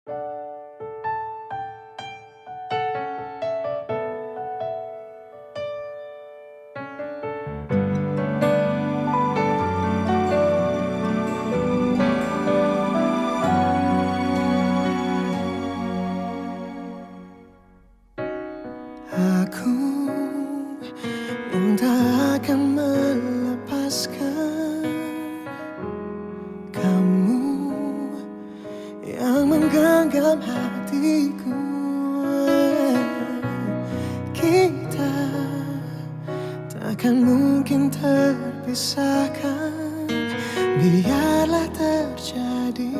Aku yang tak akan melepaskan kamu, yang menggenggam hatiku. Kita takkan mungkin terpisahkan, biarlah terjadi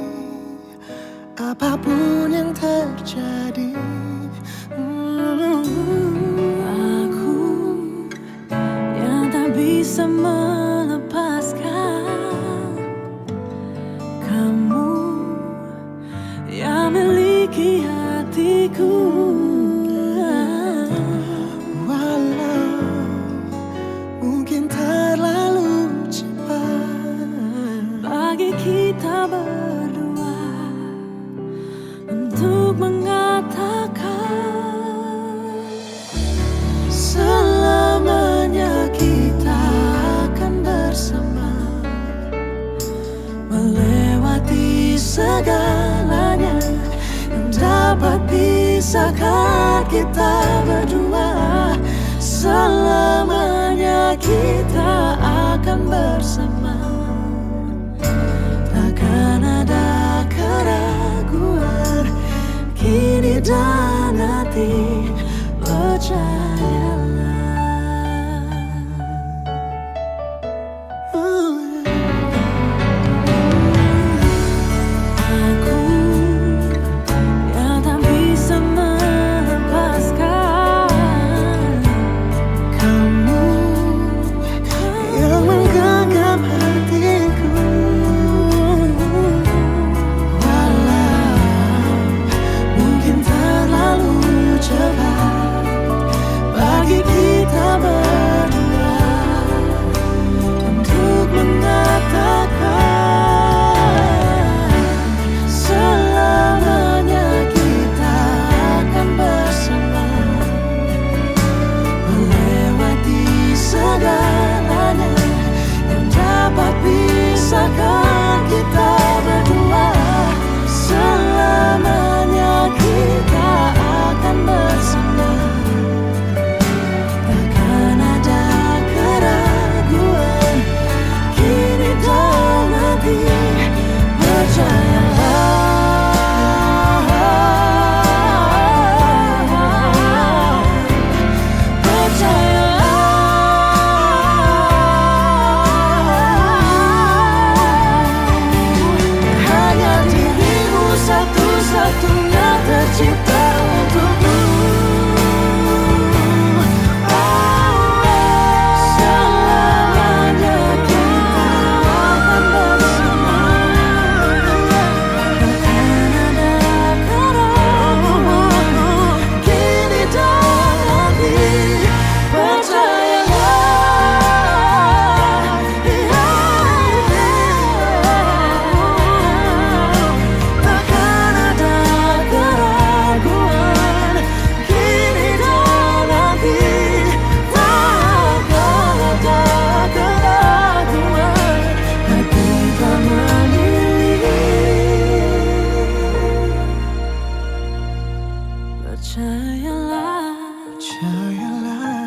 apapun yang terjadi. Aku yang tak bisa melepaskan kamu, yang miliki hatiku. Walau mungkin terlalu cepat bagi kita berdua untuk mengatakan selamanya kita akan bersama, melewati segalanya yang dapat pisahkan kita berdua. Selamanya kita akan bersama, takkan ada keraguan kini dan nanti, percayalah. Aku yang tak bisa melepaskan Kamu yang menggenggam hatiku. Walau mungkin terlalu cepat bagi kita berdua untuk mengatakan selamanya kita akan bersama, melewati segalanya yang dapat pisahkan kita berdua. Selamanya kita akan bersama, takkan ada keraguan kini dan nanti, hanya dirimu satu-satunya tercipta untukku. Selamanya kita akan bersama, takkan ada keraguan kini dan nanti, percayalah. Takkan ada keraguan kini dan nanti, takkan ada keraguan hati tak memilih. percayalah. Percayalah.